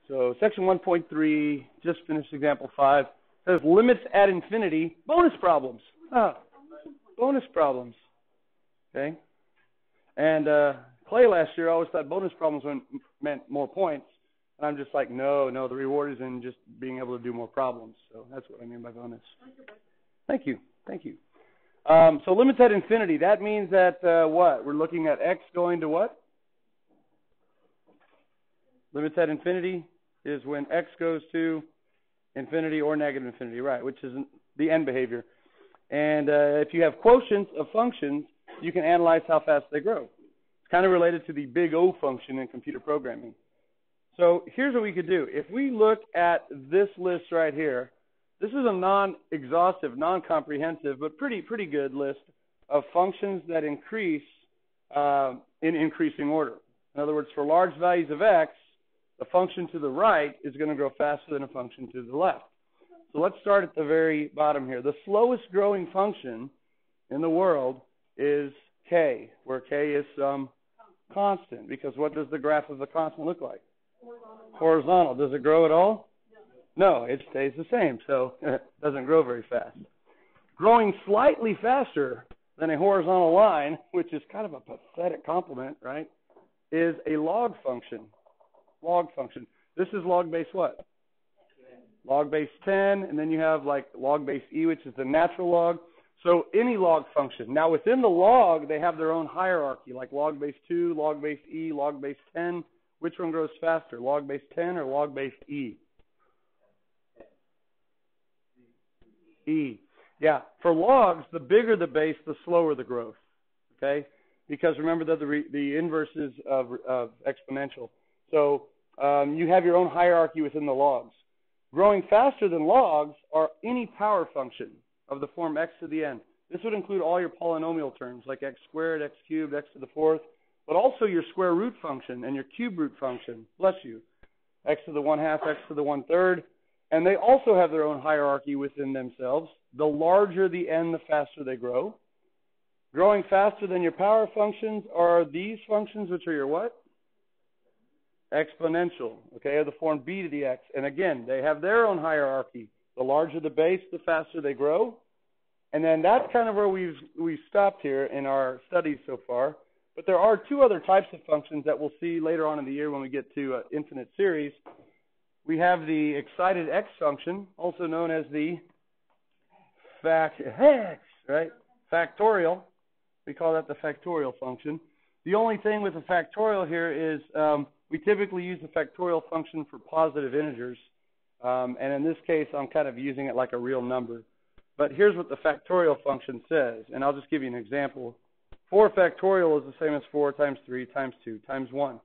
So section 1.3, just finished example 5, says limits at infinity, bonus problems. Bonus problems. Okay? And Clay last year always thought bonus problems meant more points. And I'm just like, no, the reward is in just being able to do more problems. So that's what I mean by bonus. Thank you. So limits at infinity, that means that what? We're looking at x going to what? Limits at infinity is when x goes to infinity or negative infinity, right, which is the end behavior. And if you have quotients of functions, you can analyze how fast they grow. It's kind of related to the big O function in computer programming. So here's what we could do. If we look at this list right here, this is a non-exhaustive, non-comprehensive, but pretty good list of functions that increase in increasing order. In other words, for large values of x, the function to the right is going to grow faster than a function to the left. So let's start at the very bottom here. The slowest growing function in the world is k, where k is some constant. Because what does the graph of the constant look like? Horizontal. Does it grow at all? No, it stays the same, so it doesn't grow very fast. Growing slightly faster than a horizontal line, which is kind of a pathetic compliment, right, is a log function. Log function. This is log base what? Log base 10, and then you have like log base e, which is the natural log. So any log function. Now within the log, they have their own hierarchy, like log base 2, log base e, log base 10. Which one grows faster, log base 10 or log base e? E. Yeah, for logs, the bigger the base, the slower the growth. Okay? Because remember that the inverse is of exponential. So you have your own hierarchy within the logs. Growing faster than logs are any power function of the form x to the n. This would include all your polynomial terms like x squared, x cubed, x to the fourth, but also your square root function and your cube root function. Bless you. X to the 1/2, x to the 1/3. And they also have their own hierarchy within themselves. The larger the n, the faster they grow. Growing faster than your power functions are these functions, which are your what? Exponential, okay, of the form b to the x. And again, they have their own hierarchy. The larger the base, the faster they grow. And then that's kind of where we've stopped here in our studies so far. But there are two other types of functions that we'll see later on in the year when we get to infinite series. We have the excited x function, also known as the factorial. We call that the factorial function. The only thing with the factorial here is we typically use the factorial function for positive integers. And in this case, I'm kind of using it like a real number. But here's what the factorial function says. And I'll just give you an example. 4 factorial is the same as 4 times 3 times 2 times 1.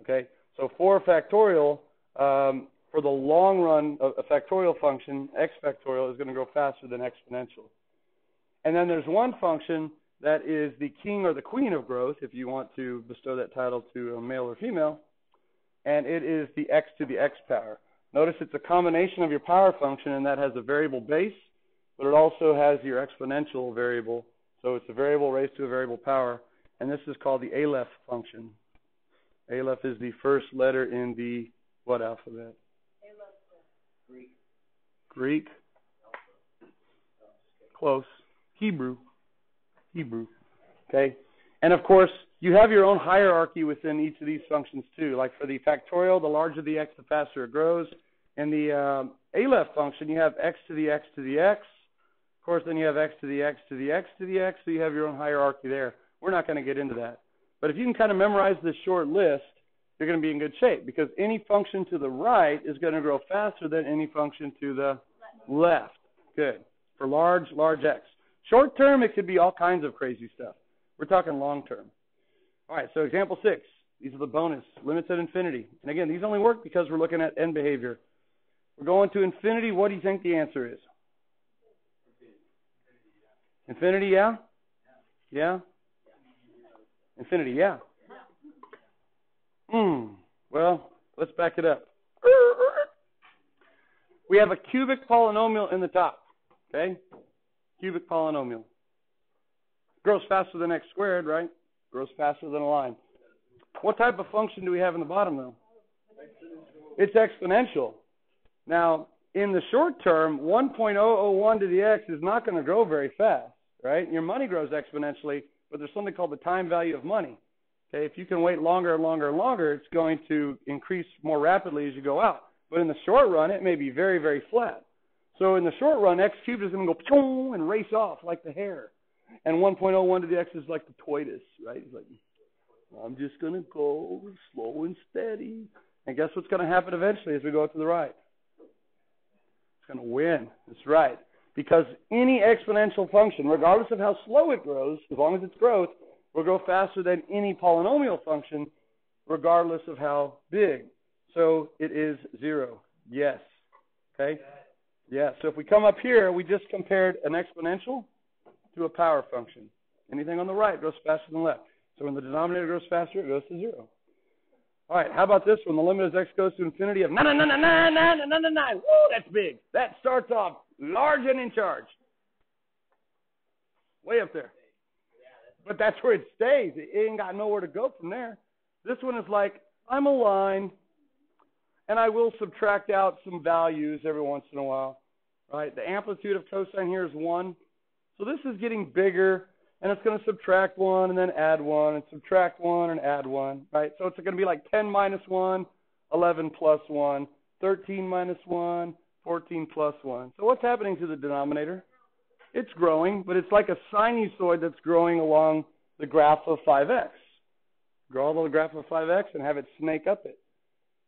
Okay? So 4 factorial, for the long run, a factorial function, x factorial, is going to grow faster than exponential. And then there's one function that is the king or the queen of growth, if you want to bestow that title to a male or female, and it is the x to the x power. Notice it's a combination of your power function, and that has a variable base, but it also has your exponential variable. So it's a variable raised to a variable power, and this is called the Aleph function. Aleph is the first letter in the what alphabet? Greek. Close. Hebrew. Okay? And of course, you have your own hierarchy within each of these functions too. Like for the factorial, the larger the x, the faster it grows. In the Aleph function, you have x to the x to the x. Of course, then you have x to the x to the x to the x, so you have your own hierarchy there. We're not going to get into that. But if you can kind of memorize this short list, you're going to be in good shape because any function to the right is going to grow faster than any function to the left. Good. For large x. Short term, it could be all kinds of crazy stuff. We're talking long term. All right, so example 6. These are the bonus, limits at infinity. And again, these only work because we're looking at end behavior. We're going to infinity. What do you think the answer is? Infinity, yeah? Yeah? Infinity, yeah. Well, let's back it up. We have a cubic polynomial in the top, okay? Cubic polynomial. Grows faster than x squared, right? Grows faster than a line. What type of function do we have in the bottom, though? it's exponential. Now, in the short term, 1.001 to the x is not going to grow very fast, right? Your money grows exponentially, but there's something called the time value of money. Okay, if you can wait longer and longer and longer, it's going to increase more rapidly as you go out. But in the short run, it may be very, very flat. So in the short run, x cubed is going to go and race off like the hare. And 1.01 to the x is like the tortoise, right? It's like, I'm just going to go slow and steady. And guess what's going to happen eventually as we go to the right? It's going to win. That's right. Because any exponential function, regardless of how slow it grows, as long as it's growth, will grow faster than any polynomial function, regardless of how big. So it is 0. Yes. Okay? Yeah. So if we come up here, we just compared an exponential to a power function. Anything on the right goes faster than the left. So when the denominator grows faster, it goes to 0. All right, how about this one? The limit as x goes to infinity of 9. Woo, that's big. That starts off large and in charge. Way up there. But that's where it stays. It ain't got nowhere to go from there. This one is like, I'm a line, and I will subtract out some values every once in a while. Right? The amplitude of cosine here is 1. So this is getting bigger, and it's going to subtract 1 and then add 1 and subtract 1 and add 1. Right? So it's going to be like 10 minus 1, 11 plus 1, 13 minus 1, 14 plus 1. So what's happening to the denominator? It's growing, but it's like a sinusoid that's growing along the graph of 5x. Draw the graph of 5x and have it snake up it.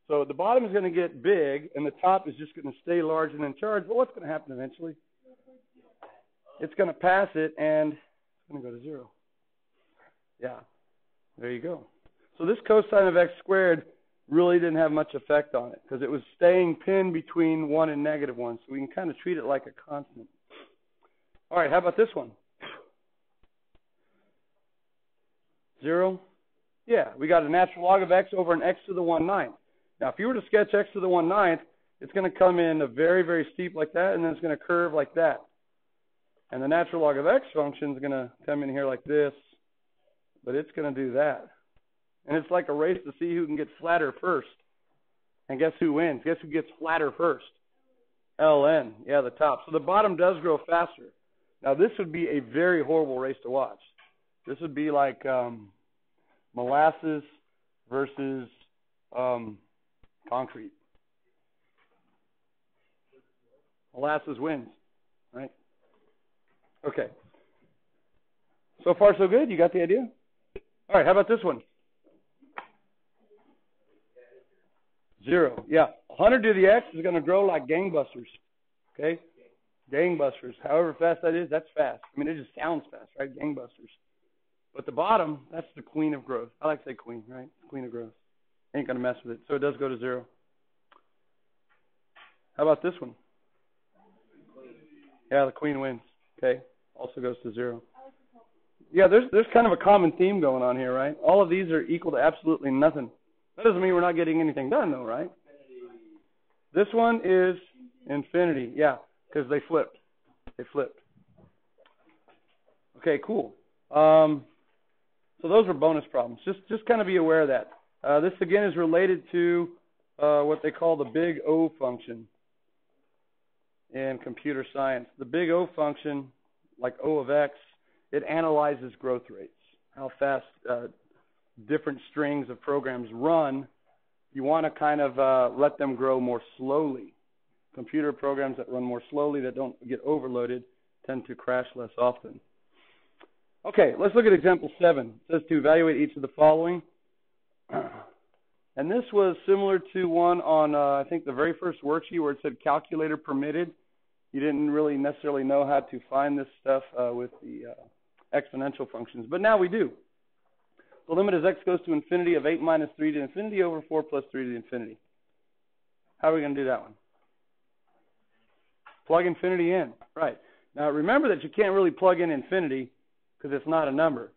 So the bottom is going to get big, and the top is just going to stay large and in charge. But what's going to happen eventually? It's going to pass it, and it's going to go to 0. Yeah, there you go. So this cosine of x squared really didn't have much effect on it because it was staying pinned between 1 and negative 1. So we can kind of treat it like a constant. All right, how about this one? 0? Yeah, we got a natural log of x over an x to the 1/9. Now, if you were to sketch x to the 1/9, it's going to come in a very, very steep like that, and then it's going to curve like that. And the natural log of x function is going to come in here like this, but it's going to do that. And it's like a race to see who can get flatter first. And guess who wins? Guess who gets flatter first? ln. Yeah, the top. So the bottom does grow faster. Now, this would be a very horrible race to watch. This would be like molasses versus concrete. Molasses wins, right? Okay. So far, so good? You got the idea? All right, how about this one? 0. Yeah, 100 to the x is going to grow like gangbusters, okay? Gangbusters. However fast that is, that's fast. I mean, it just sounds fast, right? Gangbusters. But the bottom, that's the queen of growth. I like to say queen, right? Queen of growth. Ain't going to mess with it. So it does go to 0. How about this one? Yeah, the queen wins. Okay. Also goes to 0. Yeah, there's kind of a common theme going on here, right? All of these are equal to absolutely nothing. That doesn't mean we're not getting anything done, though, right? This one is infinity. Yeah, because they flipped. They flipped. Okay, cool. So those were bonus problems. Just kind of be aware of that. This, again, is related to what they call the big O function in computer science. The big O function, like O of x, it analyzes growth rates, how fast different strings of programs run. You want to kind of let them grow more slowly. Computer programs that run more slowly, that don't get overloaded, tend to crash less often. Okay, let's look at example 7. It says to evaluate each of the following. And this was similar to one on, I think, the very first worksheet where it said calculator permitted. You didn't really necessarily know how to find this stuff with the exponential functions, but now we do. The limit as x goes to infinity of 8 minus 3 to infinity over 4 plus 3 to infinity. How are we going to do that one? Plug infinity in. Right. Now, remember that you can't really plug in infinity because it's not a number.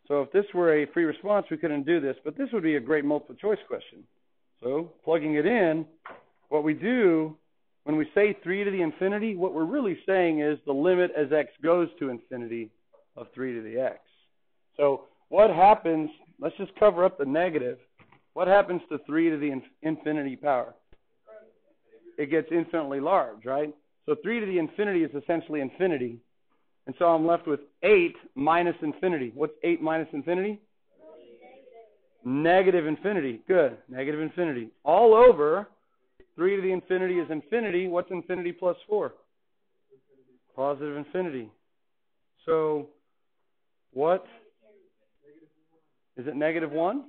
So if this were a free response, we couldn't do this, but this would be a great multiple choice question. So plugging it in, what we do when we say 3 to the infinity, what we're really saying is the limit as x goes to infinity of 3 to the x. So what happens, let's just cover up the negative. What happens to 3 to the infinity power? it gets infinitely large, right? So 3 to the infinity is essentially infinity. And so I'm left with 8 minus infinity. What's 8 minus infinity? Negative infinity. Good. Negative infinity. All over 3 to the infinity is infinity. What's infinity plus 4? Positive infinity. So what? Is it negative 1?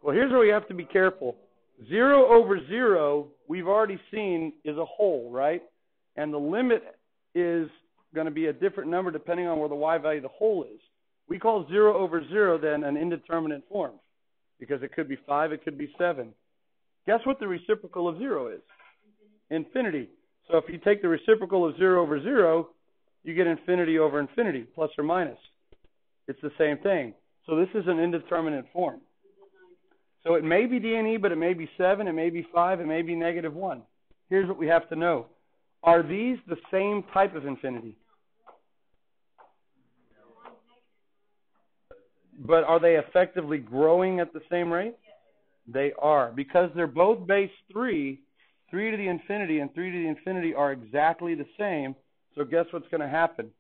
Well, here's where we have to be careful. 0 over 0, we've already seen, is a whole, right? And the limit is going to be a different number depending on where the y value of the whole is. We call 0 over 0 then an indeterminate form because it could be 5, it could be 7. Guess what the reciprocal of 0 is? Infinity. So if you take the reciprocal of 0 over 0, you get infinity over infinity, plus or minus. It's the same thing. So this is an indeterminate form. So it may be D&E, but it may be 7, it may be 5, it may be negative 1. Here's what we have to know. Are these the same type of infinity? But are they effectively growing at the same rate? They are. Because they're both base 3, 3 to the infinity and 3 to the infinity are exactly the same. So guess what's going to happen?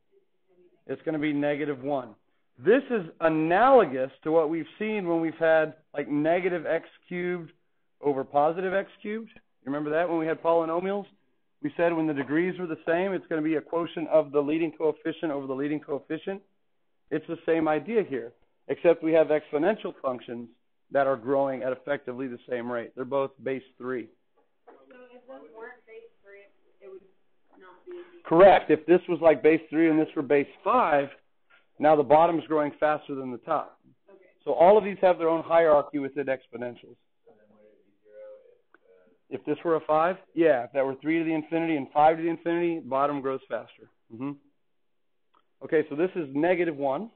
It's going to be negative 1. This is analogous to what we've seen when we've had like negative x cubed over positive x cubed. You remember that when we had polynomials? We said when the degrees were the same, it's going to be a quotient of the leading coefficient over the leading coefficient. It's the same idea here, except we have exponential functions that are growing at effectively the same rate. They're both base 3. So if those weren't base 3, it would not be. Correct. If this was like base 3 and this were base 5, now the bottom is growing faster than the top. Okay. So all of these have their own hierarchy within exponentials. If this were a 5, yeah. If that were 3 to the infinity and 5 to the infinity, bottom grows faster. Okay, so this is negative 1.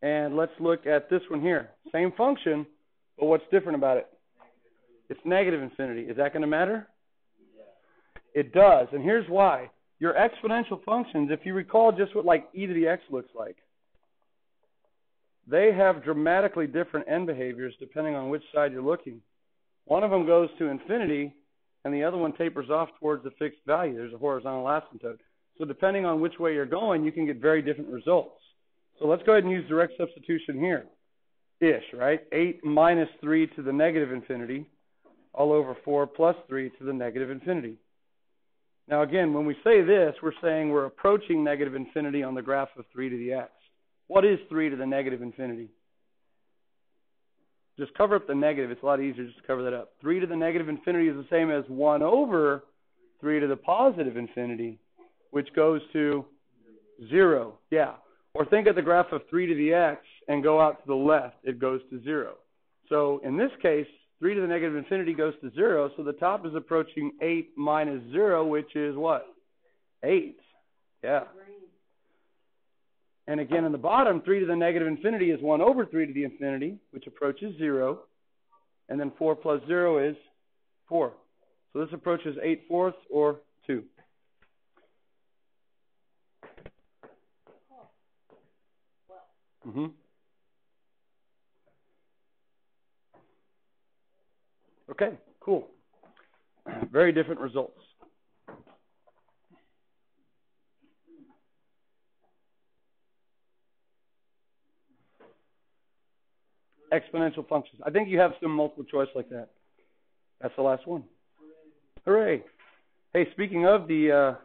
And let's look at this one here. Same function, but what's different about it? It's negative infinity. Is that going to matter? Yeah. It does, and here's why. Your exponential functions, if you recall just what like e to the x looks like, they have dramatically different end behaviors depending on which side you're looking. One of them goes to infinity, and the other one tapers off towards the fixed value. There's a horizontal asymptote. So depending on which way you're going, you can get very different results. So let's go ahead and use direct substitution here. Ish, right? 8 minus 3 to the negative infinity, all over 4 plus 3 to the negative infinity. Now again, when we say this, we're saying we're approaching negative infinity on the graph of 3 to the x. What is 3 to the negative infinity? Just cover up the negative. It's a lot easier just to cover that up. 3 to the negative infinity is the same as 1 over 3 to the positive infinity, which goes to 0. Yeah. Or think of the graph of 3 to the x and go out to the left. It goes to 0. So in this case, 3 to the negative infinity goes to 0. So the top is approaching 8 minus 0, which is what? 8. Yeah. And again, in the bottom, 3 to the negative infinity is 1 over 3 to the infinity, which approaches 0. And then 4 plus 0 is 4. So this approaches 8/4 or 2. Okay, cool. Very different results. Exponential functions. I think you have some multiple choice like that. That's the last one. Hooray. Hey, speaking of the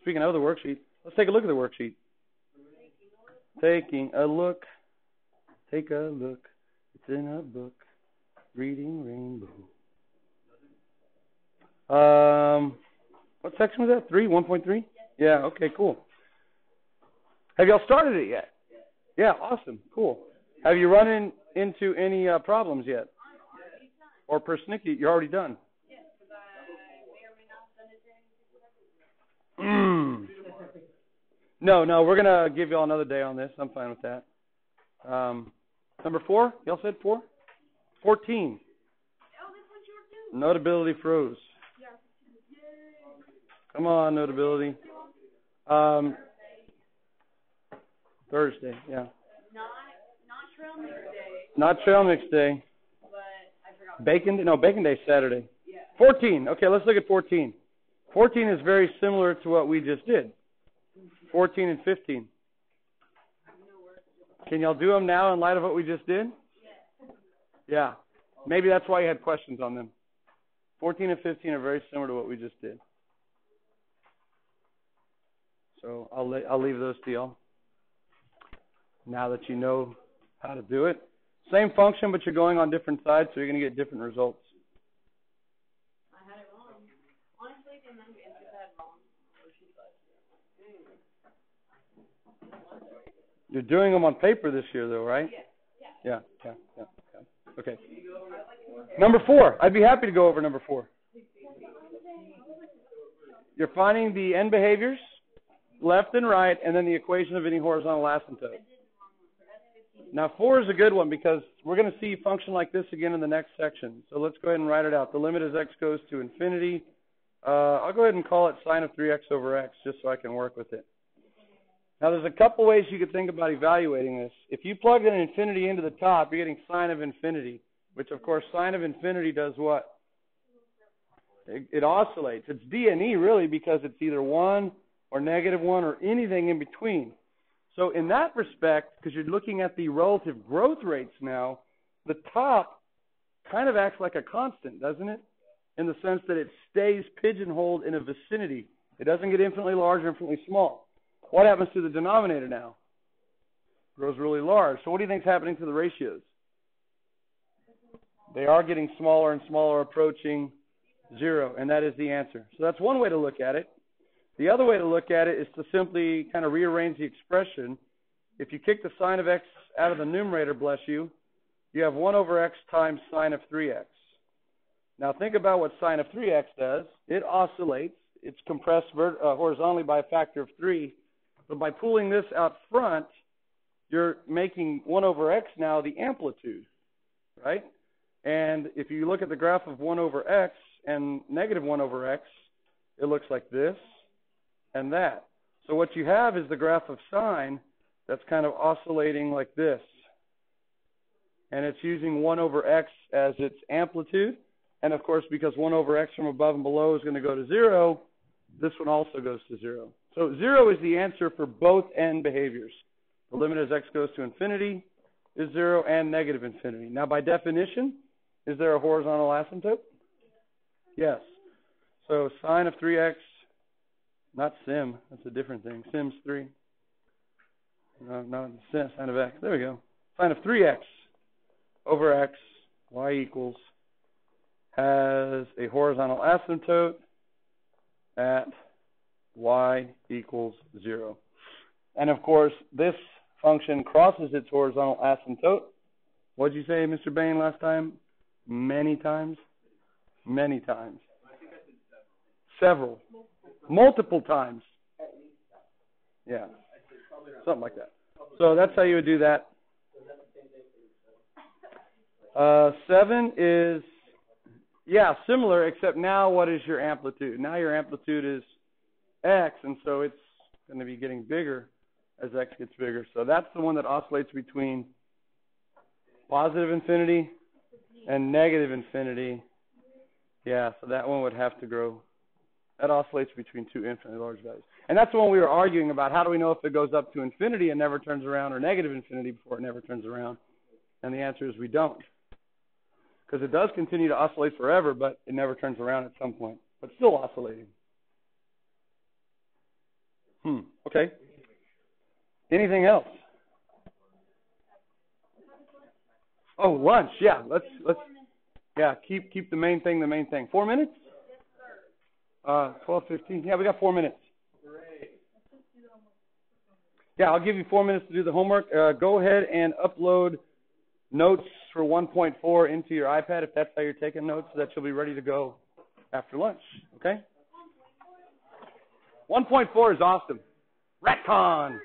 worksheet, let's take a look at the worksheet. Taking a look. Take a look. It's in a book. Reading Rainbow. What section was that? 3? 1.3? Yeah, okay, cool. Have y'all started it yet? Yeah, awesome. Cool. Have you run into any problems yet? Or persnickety, you're already done? No, we're going to give y'all another day on this. I'm fine with that. Number 4? Y'all said 4? 14. Notability froze. Come on, Notability. Thursday, yeah. Not trail mix day. Not trail mix day. Bacon Day's Saturday. 14. Okay, let's look at 14. 14 is very similar to what we just did. 14 and 15. Can y'all do them now in light of what we just did? Yeah. Maybe that's why you had questions on them. 14 and 15 are very similar to what we just did. So I'll leave those to y'all. Now that you know how to do it. Same function, but you're going on different sides, so you're going to get different results. I had it wrong. Honestly, the amount of answers I had wrong. You're doing them on paper this year, though, right? Yeah. Okay. Number 4. I'd be happy to go over number 4. You're finding the end behaviors, left and right, and then the equation of any horizontal asymptote. Now, 4 is a good one because we're going to see a function like this again in the next section. So let's go ahead and write it out. The limit as x goes to infinity. I'll go ahead and call it sine of 3x over x just so I can work with it. Now, there's a couple ways you could think about evaluating this. If you plug an infinity into the top, you're getting sine of infinity, which, of course, sine of infinity does what? It oscillates. It's D and E, really, because it's either 1 or -1 or anything in between. So in that respect, because you're looking at the relative growth rates now, the top kind of acts like a constant, doesn't it? In the sense that it stays pigeonholed in a vicinity. It doesn't get infinitely large or infinitely small. What happens to the denominator now? It grows really large. So what do you think is happening to the ratios? They are getting smaller and smaller, approaching 0, and that is the answer. So that's one way to look at it. The other way to look at it is to simply kind of rearrange the expression. If you kick the sine of x out of the numerator, bless you, you have 1 over x times sine of 3x. Now think about what sine of 3x does. It oscillates. It's compressed horizontally by a factor of 3. But by pulling this out front, you're making 1 over x now the amplitude, right? And if you look at the graph of 1 over x and -1 over x, it looks like this and that. So what you have is the graph of sine that's kind of oscillating like this. And it's using 1 over x as its amplitude. And, of course, because 1 over x from above and below is going to go to 0, this one also goes to 0. So 0 is the answer for both end behaviors. The limit as x goes to infinity is 0 and negative infinity. Now, by definition, is there a horizontal asymptote? Yes. So sine of 3x, not sim, that's a different thing. Sim's 3. No, not sine of x. There we go. Sine of 3x over x, y equals, has a horizontal asymptote at y equals 0. And, of course, this function crosses its horizontal asymptote. What did you say, Mr. Bain, last time? Many times? Many times. Several. Multiple times. Yeah. Something like that. So that's how you would do that. 7 is, yeah, similar, except now what is your amplitude? Now your amplitude is x, and so it's going to be getting bigger as x gets bigger. So that's the one that oscillates between positive infinity and negative infinity. Yeah, so that one would have to grow. That oscillates between two infinitely large values. And that's the one we were arguing about. How do we know if it goes up to infinity and never turns around, or negative infinity before it never turns around? And the answer is we don't. Because it does continue to oscillate forever, but it never turns around at some point. But still oscillating. Okay. Anything else? Oh, lunch. Yeah, let's keep the main thing the main thing. 4 minutes? 12:15. Yeah, we got 4 minutes. Yeah, I'll give you 4 minutes to do the homework. Go ahead and upload notes for 1.4 into your iPad if that's how you're taking notes, so that you'll be ready to go after lunch. Okay? 1.4 is awesome. Ratcon.